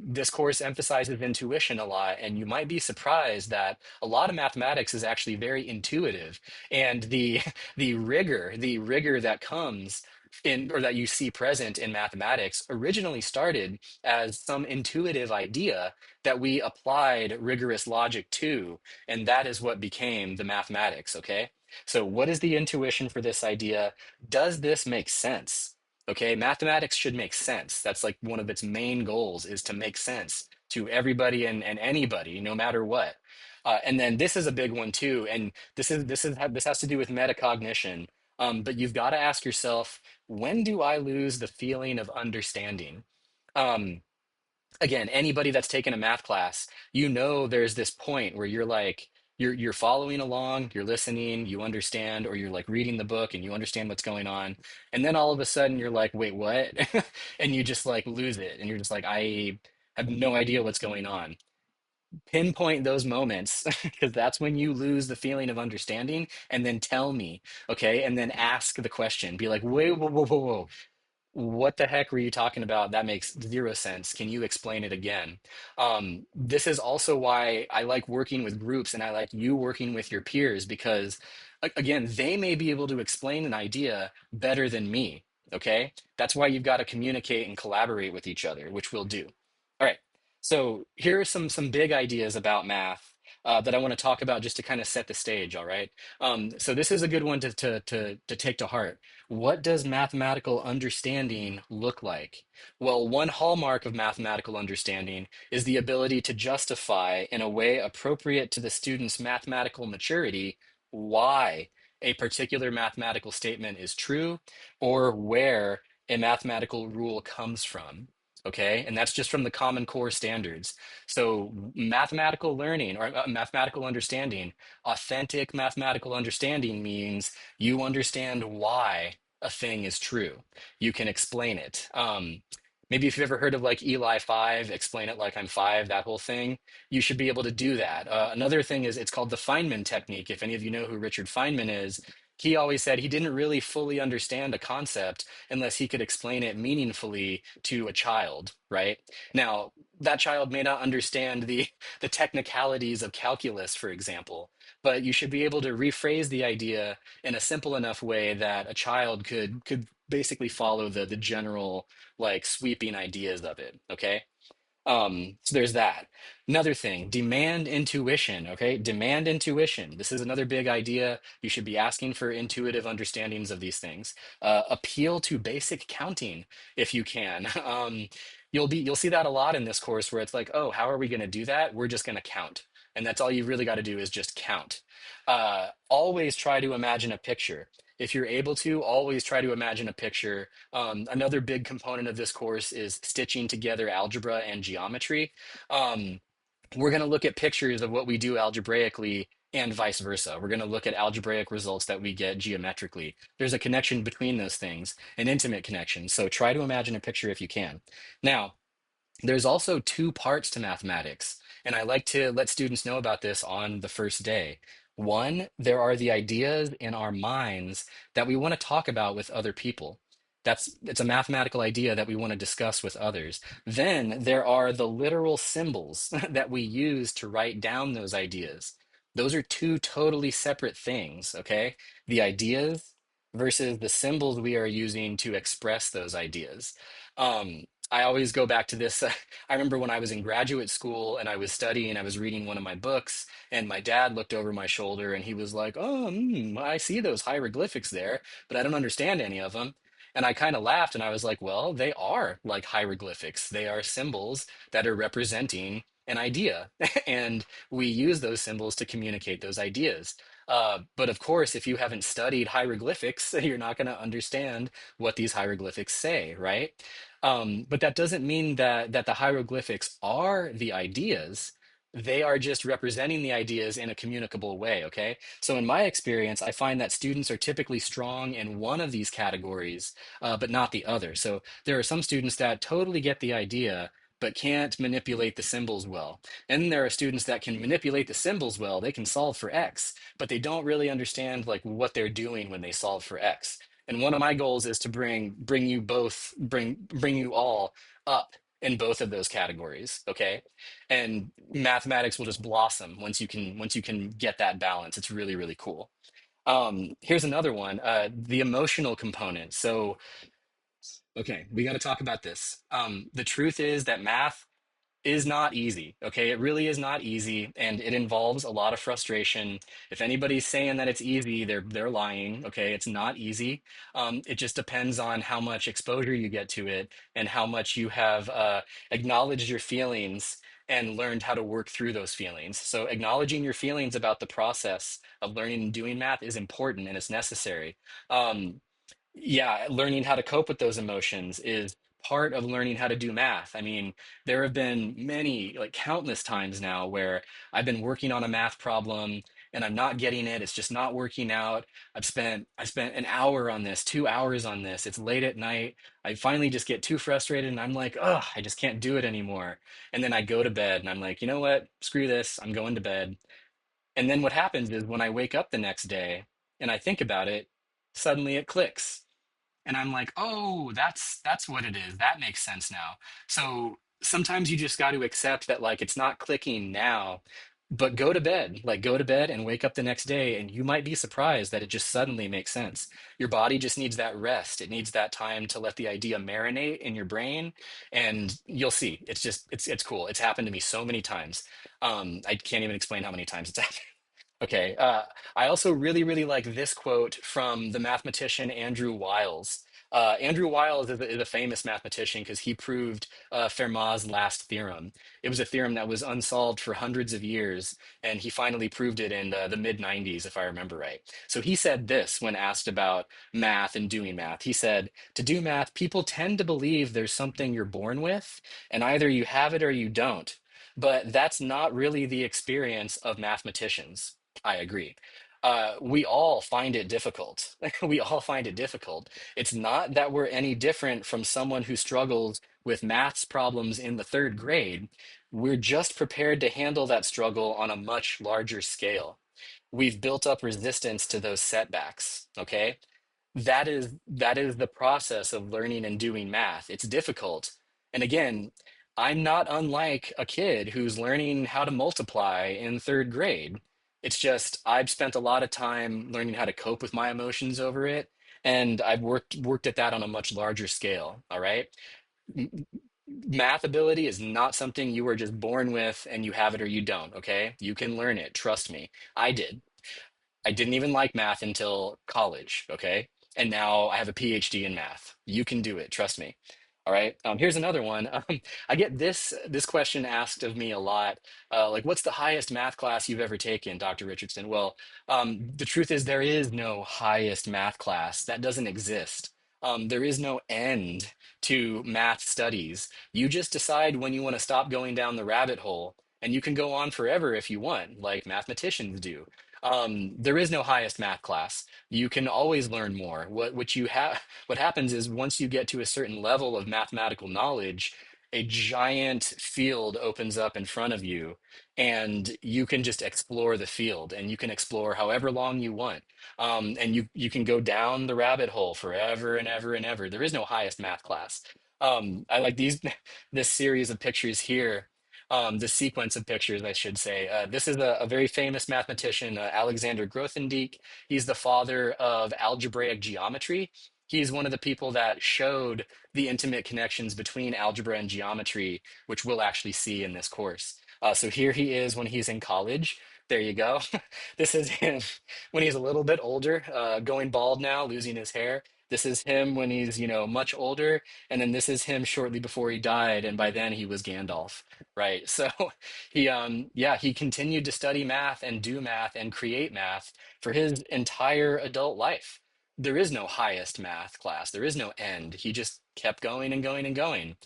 A: This course emphasizes intuition a lot, and you might be surprised that a lot of mathematics is actually very intuitive, and the rigor that comes in, or that you see present in mathematics, originally started as some intuitive idea that we applied rigorous logic to, and that is what became the mathematics. Okay, so what is the intuition for this idea? Does this make sense? Okay, mathematics should make sense. That's like one of its main goals, is to make sense to everybody and anybody, no matter what. And then this is a big one too, and this has to do with metacognition. But you've got to ask yourself, when do I lose the feeling of understanding? Um, Again, anybody that's taken a math class, there's this point where you're like, you're following along, you're listening, you understand, or you're like reading the book and you understand what's going on. And then all of a sudden you're like, wait, what? And you just like lose it. And you're just like, I have no idea what's going on. Pinpoint those moments because that's when you lose the feeling of understanding, and then tell me, okay? And then ask the question. Be like, wait, whoa, whoa, whoa, whoa. What the heck were you talking about? That makes zero sense. Can you explain it again? This is also why I like working with groups, and I like you working with your peers, because again, they may be able to explain an idea better than me. Okay. That's why you've got to communicate and collaborate with each other, which we'll do. All right. So here are some big ideas about math that I want to talk about just to kind of set the stage. All right. So this is a good one to take to heart. What does mathematical understanding look like? Well, one hallmark of mathematical understanding is the ability to justify in a way appropriate to the student's mathematical maturity why a particular mathematical statement is true or where a mathematical rule comes from. Okay, and that's just from the Common Core standards. So, mathematical learning or mathematical understanding, authentic mathematical understanding means you understand why a thing is true. You can explain it. Maybe if you've ever heard of like Eli 5, explain it like I'm five, that whole thing, you should be able to do that. Another thing is it's called the Feynman technique. If any of you know who Richard Feynman is, he always said he didn't really fully understand a concept unless he could explain it meaningfully to a child, right? Now, that child may not understand the technicalities of calculus, for example, but you should be able to rephrase the idea in a simple enough way that a child could basically follow the general like sweeping ideas of it, okay? So there's that. Another thing, demand intuition. Okay, demand intuition. This is another big idea. You should be asking for intuitive understandings of these things. Appeal to basic counting if you can. You'll see that a lot in this course where it's like, oh, how are we going to do that? We're just going to count, and that's all you really got to do is just count. Always try to imagine a picture. If you're able to, always try to imagine a picture. Another big component of this course is stitching together algebra and geometry. Um, we're going to look at pictures of what we do algebraically and vice versa. We're going to look at algebraic results that we get geometrically. There's a connection between those things, an intimate connection. So try to imagine a picture if you can. Now, there's also two parts to mathematics, and I like to let students know about this on the first day. One, there are the ideas in our minds that we want to talk about with other people. It's a mathematical idea that we want to discuss with others. Then there are the literal symbols that we use to write down those ideas. Those are two totally separate things, okay? The ideas versus the symbols we are using to express those ideas. I always go back to this. I remember when I was in graduate school and I was studying, I was reading one of my books, and my dad looked over my shoulder and he was like, "Oh, I see those hieroglyphics there, but I don't understand any of them." And I kind of laughed and I was like, "Well, they are like hieroglyphics. They are symbols that are representing an idea, and we use those symbols to communicate those ideas." But of course, if you haven't studied hieroglyphics, you're not going to understand what these hieroglyphics say, right? But that doesn't mean that the hieroglyphics are the ideas. They are just representing the ideas in a communicable way, okay? So in my experience, I find that students are typically strong in one of these categories, but not the other. So there are some students that totally get the idea, but can't manipulate the symbols well. And then there are students that can manipulate the symbols well. They can solve for X, but they don't really understand like what they're doing when they solve for X. And one of my goals is to bring you all up in both of those categories, okay? And mathematics will just blossom once you can get that balance. It's really, really cool. Here's another one, the emotional component. So, okay, we got to talk about this. The truth is that math is not easy. Okay, it really is not easy, and it involves a lot of frustration. If anybody's saying that it's easy, they're lying. Okay, it's not easy. It just depends on how much exposure you get to it and how much you have acknowledged your feelings and learned how to work through those feelings. So acknowledging your feelings about the process of learning and doing math is important and it's necessary. Um, yeah, learning how to cope with those emotions is part of learning how to do math. I mean, there have been many, like countless times now where I've been working on a math problem and I'm not getting it. It's just not working out. I spent an hour on this, 2 hours on this. It's late at night. I finally just get too frustrated and I'm like, oh, I just can't do it anymore. And then I go to bed and I'm like, you know what? Screw this. I'm going to bed. And then what happens is when I wake up the next day and I think about it, suddenly it clicks and I'm like, oh, that's what it is. That makes sense now. So sometimes you just got to accept that like it's not clicking now, But go to bed, like go to bed and wake up the next day, and you might be surprised that it just suddenly makes sense. Your body just needs that rest. It needs that time to let the idea marinate in your brain, and you'll see. It's just it's cool. It's happened to me so many times. I can't even explain how many times it's happened. Okay. I also really, really like this quote from the mathematician Andrew Wiles. Andrew Wiles is a famous mathematician because he proved Fermat's last theorem. It was a theorem that was unsolved for hundreds of years, and he finally proved it in the mid 90s, if I remember right. So he said this when asked about math and doing math. He said, to do math, people tend to believe there's something you're born with, and either you have it or you don't. But that's not really the experience of mathematicians. I agree. We all find it difficult. We all find it difficult. It's not that we're any different from someone who struggles with maths problems in the third grade. We're just prepared to handle that struggle on a much larger scale. We've built up resistance to those setbacks, okay? That is the process of learning and doing math. It's difficult. And again, I'm not unlike a kid who's learning how to multiply in third grade. It's just I've spent a lot of time learning how to cope with my emotions over it, and I've worked at that on a much larger scale, all right? M- Math ability is not something you are just born with and you have it or you don't, okay? You can learn it, trust me. I did. I didn't even like math until college, okay? And now I have a PhD in math. You can do it, trust me. All right. Here's another one. I get this question asked of me a lot. Like, what's the highest math class you've ever taken, Dr. Richardson? Well, the truth is there is no highest math class. That doesn't exist. There is no end to math studies. You just decide when you want to stop going down the rabbit hole, and you can go on forever if you want, like mathematicians do. There is no highest math class. You can always learn more. What happens is once you get to a certain level of mathematical knowledge, a giant field opens up in front of you, and you can just explore the field, and you can explore however long you want. And you can go down the rabbit hole forever and ever and ever. There is no highest math class. I like these this series of pictures here, the sequence of pictures, I should say. This is a very famous mathematician, Alexander Grothendieck. He's the father of algebraic geometry. He's one of the people that showed the intimate connections between algebra and geometry, which we'll actually see in this course. So here he is when he's in college. There you go. This is him when he's a little bit older, going bald now, losing his hair. This is him when he's, much older. And then this is him shortly before he died. And by then he was Gandalf. Right. So he continued to study math and do math and create math for his entire adult life. There is no highest math class. There is no end. He just kept going and going and going.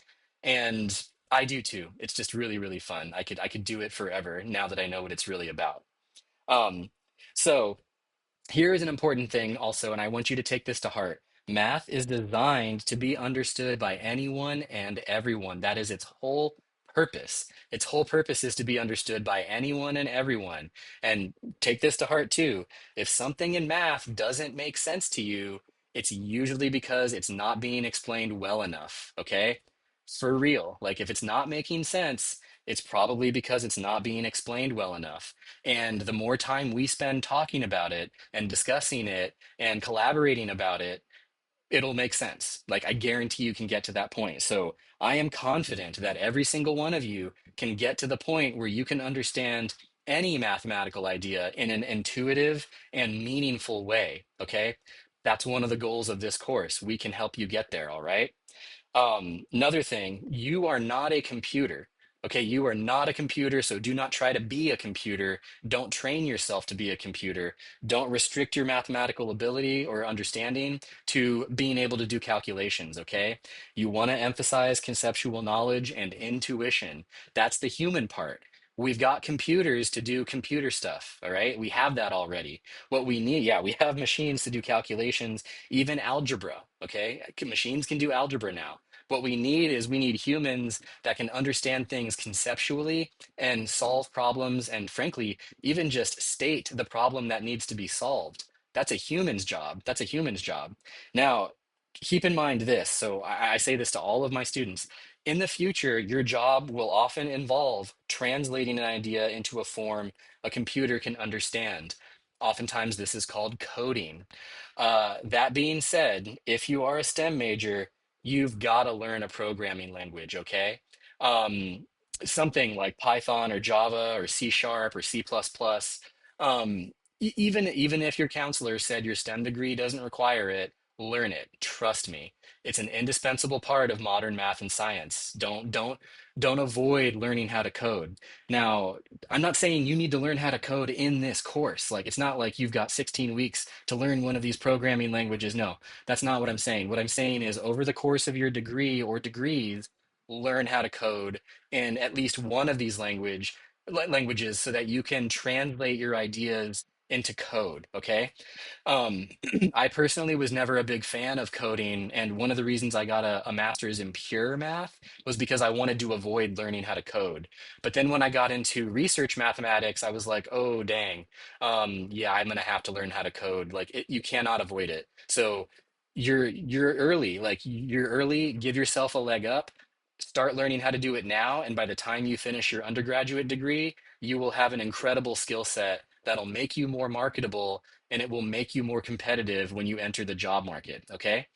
A: And I do too. It's just really, really fun. I could do it forever now that I know what it's really about. Um, so here is an important thing also, and I want you to take this to heart. Math is designed to be understood by anyone and everyone. That is its whole purpose. Its whole purpose is to be understood by anyone and everyone. And take this to heart too. If something in math doesn't make sense to you, it's usually because it's not being explained well enough, okay? For real. Like if it's not making sense, it's probably because it's not being explained well enough. And the more time we spend talking about it and discussing it and collaborating about it, it'll make sense. Like I guarantee you can get to that point. So I am confident that every single one of you can get to the point where you can understand any mathematical idea in an intuitive and meaningful way. Okay. That's one of the goals of this course. We can help you get there. All right. Another thing, you are not a computer. Okay, you are not a computer, so do not try to be a computer. Don't train yourself to be a computer. Don't restrict your mathematical ability or understanding to being able to do calculations, okay? You want to emphasize conceptual knowledge and intuition. That's the human part. We've got computers to do computer stuff, all right? We have that already. What we need, yeah, we have machines to do calculations, even algebra, okay? Machines can do algebra now. What we need humans that can understand things conceptually and solve problems and frankly, even just state the problem that needs to be solved. That's a human's job. That's a human's job. Now, keep in mind this. So I say this to all of my students. In the future, your job will often involve translating an idea into a form a computer can understand. Oftentimes, this is called coding. That being said, if you are a STEM major, you've got to learn a programming language, okay? Um, Something like Python or Java or C Sharp or C++. Even if your counselor said your STEM degree doesn't require it, learn it. Trust me. It's an indispensable part of modern math and science. Don't avoid learning how to code. Now, I'm not saying you need to learn how to code in this course. Like it's not like you've got 16 weeks to learn one of these programming languages. No, that's not what I'm saying. What I'm saying is over the course of your degree or degrees, learn how to code in at least one of these languages so that you can translate your ideas into code, okay? Um, I personally was never a big fan of coding, and one of the reasons I got a master's in pure math was because I wanted to avoid learning how to code. But then when I got into research mathematics, I was like, oh, dang, yeah, I'm gonna have to learn how to code. Like you cannot avoid it. So you're early, like you're early, give yourself a leg up. Start learning how to do it now, and by the time you finish your undergraduate degree, you will have an incredible skill set that'll make you more marketable and it will make you more competitive when you enter the job market. Okay.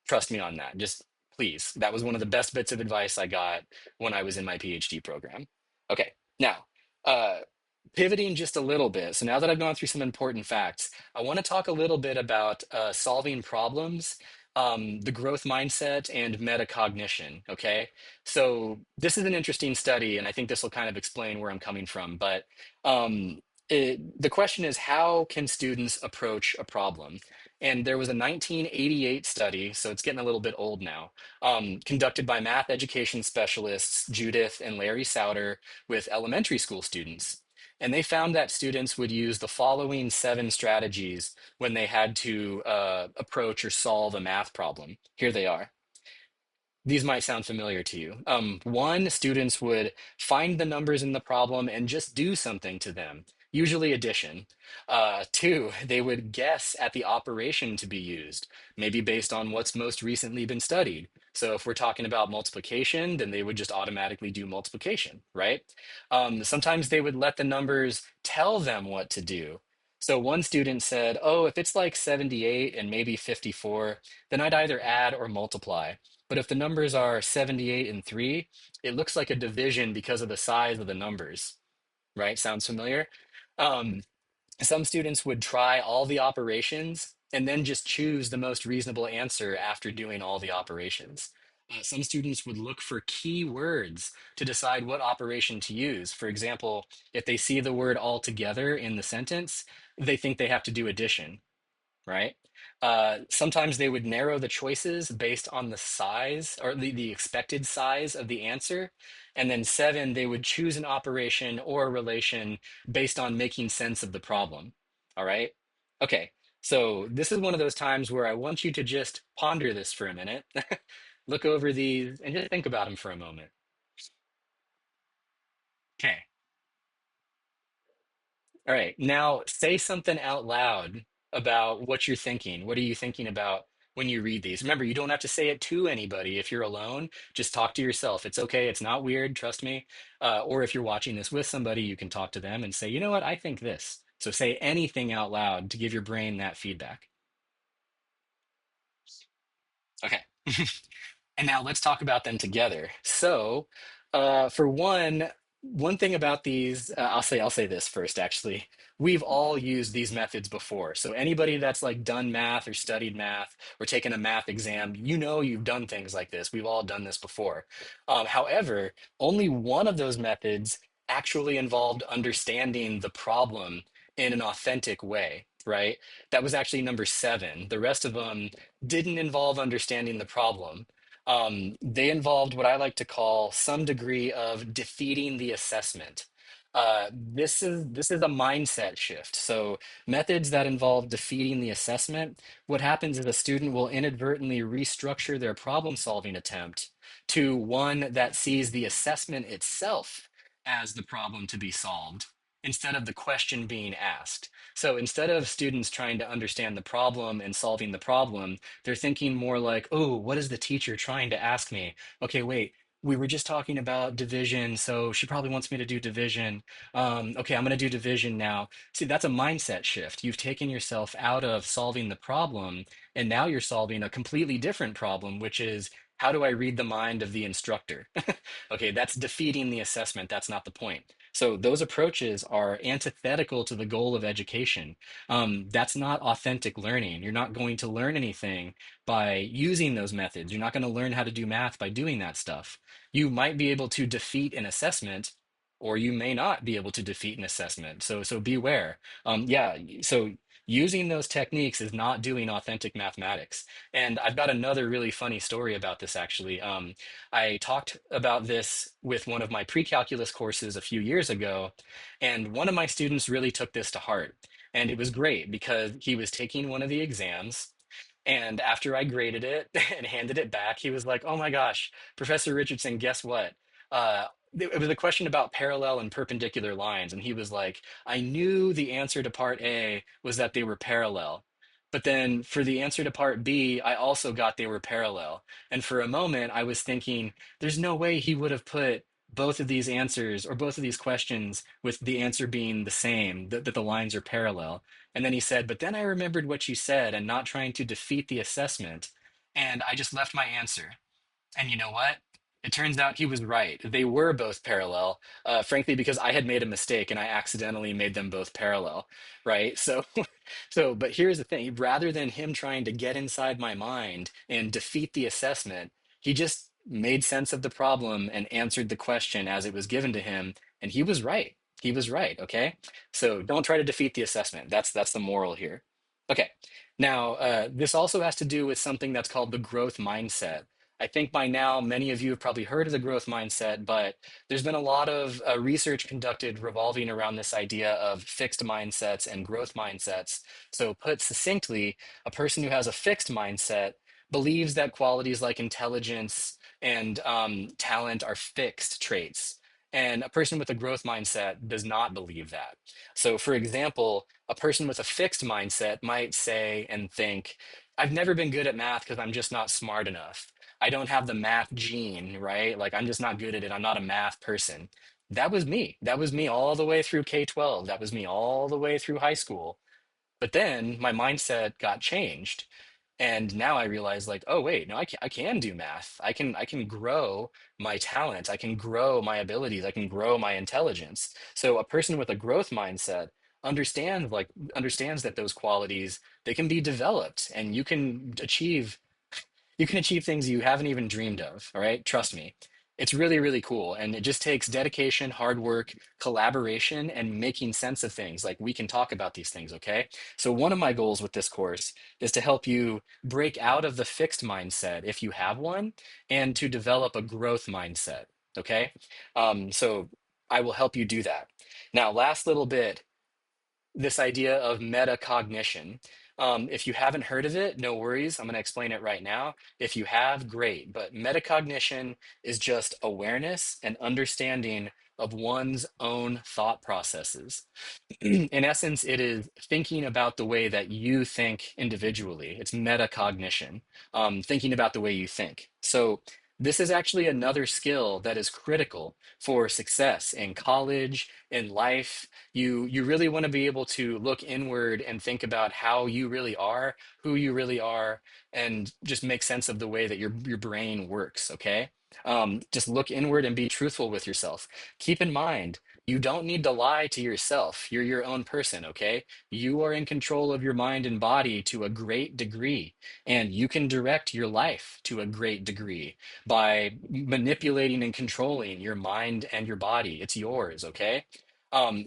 A: Trust me on that. Just please. That was one of the best bits of advice I got when I was in my PhD program. Okay. Now, uh, pivoting just a little bit. So now that I've gone through some important facts, I want to talk a little bit about solving problems, the growth mindset, and metacognition. Okay. So this is an interesting study, and I think this will kind of explain where I'm coming from. But the question is, how can students approach a problem? And there was a 1988 study, so it's getting a little bit old now, conducted by math education specialists Judith and Larry Souter with elementary school students. And they found that students would use the following 7 strategies when they had to approach or solve a math problem. Here they are. These might sound familiar to you. One, students would find the numbers in the problem and just do something to them, usually addition. Two, they would guess at the operation to be used, maybe based on what's most recently been studied. So if we're talking about multiplication, then they would just automatically do multiplication, right? Sometimes they would let the numbers tell them what to do. So one student said, oh, if it's like 78 and maybe 54, then I'd either add or multiply. But if the numbers are 78 and 3, it looks like a division because of the size of the numbers, right? Sounds familiar? Um, some students would try all the operations and then just choose the most reasonable answer after doing all the operations. Some students would look for key words to decide what operation to use. For example, if they see the word altogether in the sentence, they think they have to do addition, right? Sometimes they would narrow the choices based on the size or the expected size of the answer. And then 7, they would choose an operation or a relation based on making sense of the problem. All right. Okay. So this is one of those times where I want you to just ponder this for a minute, look over these, and just think about them for a moment. Okay. All right. Now say something out loud about what you're thinking. What are you thinking about when you read these? Remember, you don't have to say it to anybody. If you're alone, just talk to yourself. It's okay. It's not weird. Trust me. Or if you're watching this with somebody, you can talk to them and say, you know what? I think this. So say anything out loud to give your brain that feedback. Okay. And now let's talk about them together. So, for one thing about these, I'll say this first, actually. We've all used these methods before. So anybody that's like done math or studied math or taken a math exam, you know you've done things like this. We've all done this before. However, only one of those methods actually involved understanding the problem in an authentic way, right? That was actually number 7. The rest of them didn't involve understanding the problem. They involved what I like to call some degree of defeating the assessment. This is a mindset shift. So methods that involve defeating the assessment, what happens is a student will inadvertently restructure their problem solving attempt to one that sees the assessment itself as the problem to be solved instead of the question being asked. So instead of students trying to understand the problem and solving the problem, they're thinking more like, oh, what is the teacher trying to ask me? Okay, wait. We were just talking about division, so she probably wants me to do division. Okay, I'm going to do division now. See, that's a mindset shift. You've taken yourself out of solving the problem, and now you're solving a completely different problem, which is how do I read the mind of the instructor? Okay, that's defeating the assessment. That's not the point. So those approaches are antithetical to the goal of education. That's not authentic learning. You're not going to learn anything by using those methods. You're not going to learn how to do math by doing that stuff. You might be able to defeat an assessment, or you may not be able to defeat an assessment. So beware. Yeah, so using those techniques is not doing authentic mathematics. And I've got another really funny story about this actually. I talked about this with one of my pre-calculus courses a few years ago, and one of my students really took this to heart. And it was great because he was taking one of the exams. And after I graded it and handed it back, he was like, "Oh my gosh, Professor Richardson, guess what? It was a question about parallel and perpendicular lines." And he was like, "I knew the answer to part A was that they were parallel. But then for the answer to part B, I also got they were parallel." And for a moment, I was thinking, there's no way he would have put both of these answers or both of these questions with the answer being the same, that the lines are parallel. And then he said, but then I remembered what you said and not trying to defeat the assessment. And I just left my answer. And you know what? It turns out he was right. They were both parallel, frankly, because I had made a mistake and I accidentally made them both parallel, right? So, but here's the thing: rather than him trying to get inside my mind and defeat the assessment, he just made sense of the problem and answered the question as it was given to him, and he was right. He was right. Okay, so don't try to defeat the assessment. That's the moral here. Okay, now this also has to do with something that's called the growth mindset. I think by now, many of you have probably heard of the growth mindset, but there's been a lot of research conducted revolving around this idea of fixed mindsets and growth mindsets. So, put succinctly, a person who has a fixed mindset believes that qualities like intelligence and talent are fixed traits. And a person with a growth mindset does not believe that. So, for example, a person with a fixed mindset might say and think, I've never been good at math because I'm just not smart enough. I don't have the math gene, right? Like I'm just not good at it. I'm not a math person. That was me. That was me all the way through K-12. That was me all the way through high school. But then my mindset got changed. And now I realize like, oh wait, no, I can do math. I can grow my talent. I can grow my abilities. I can grow my intelligence. So a person with a growth mindset understands that those qualities they can be developed and you can achieve things you haven't even dreamed of. All right. Trust me. It's really, really cool. And it just takes dedication, hard work, collaboration, and making sense of things. Like we can talk about these things. Okay. So, one of my goals with this course is to help you break out of the fixed mindset if you have one and to develop a growth mindset. Okay. So, I will help you do that. Now, last little bit, this idea of metacognition. If you haven't heard of it, no worries. I'm going to explain it right now. If you have, great. But metacognition is just awareness and understanding of one's own thought processes. In essence, it is thinking about the way that you think individually. It's metacognition, thinking about the way you think. So, this is actually another skill that is critical for success in college, in life. You really want to be able to look inward and think about how you really are, who you really are, and just make sense of the way that your brain works. Okay, just look inward and be truthful with yourself. Keep in mind you don't need to lie to yourself. You're your own person, okay? You are in control of your mind and body to a great degree, and you can direct your life to a great degree by manipulating and controlling your mind and your body. It's yours, okay?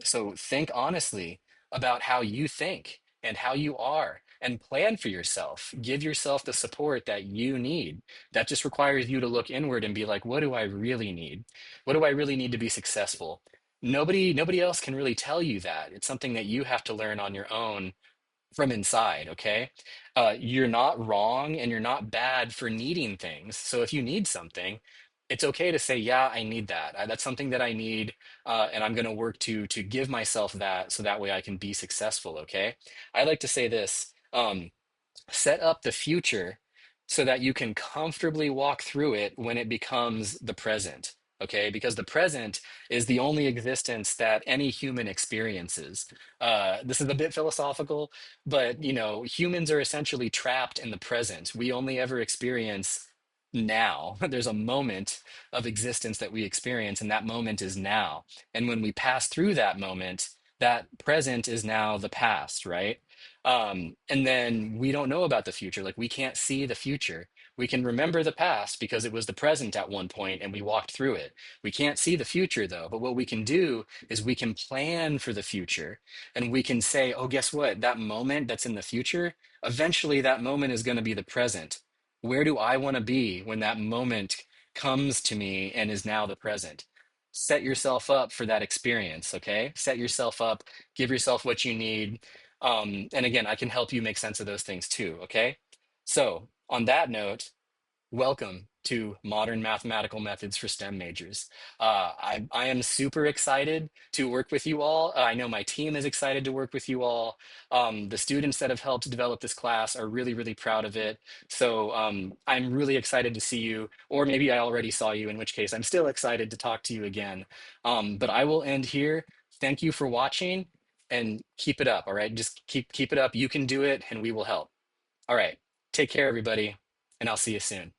A: So think honestly about how you think and how you are and plan for yourself. Give yourself the support that you need. That just requires you to look inward and be like, what do I really need? What do I really need to be successful? Nobody else can really tell you that. It's something that you have to learn on your own from inside, okay? You're not wrong and you're not bad for needing things. So if you need something, it's okay to say, yeah, I need that. That's something that I need, and I'm going to work to give myself that so that way I can be successful. Okay. I like to say this. Set up the future so that you can comfortably walk through it when it becomes the present. Okay, because the present is the only existence that any human experiences. This is a bit philosophical, but humans are essentially trapped in the present. We only ever experience now. There's a moment of existence that we experience, and that moment is now. And when we pass through that moment, that present is now the past, right? And then we don't know about the future. Like we can't see the future. We can remember the past because it was the present at one point and we walked through it. We can't see the future though. But what we can do is we can plan for the future and we can say, oh, guess what? That moment that's in the future, eventually that moment is going to be the present. Where do I want to be when that moment comes to me and is now the present? Set yourself up for that experience, okay? Set yourself up, give yourself what you need, and again, I can help you make sense of those things too, okay? So, on that note, welcome to Modern Mathematical Methods for STEM majors. I am super excited to work with you all. I know my team is excited to work with you all. The students that have helped develop this class are really, really proud of it. So I'm really excited to see you, or maybe I already saw you, in which case I'm still excited to talk to you again. But I will end here. Thank you for watching and keep it up, all right? Just keep it up. You can do it and we will help. All right. Take care, everybody, and I'll see you soon.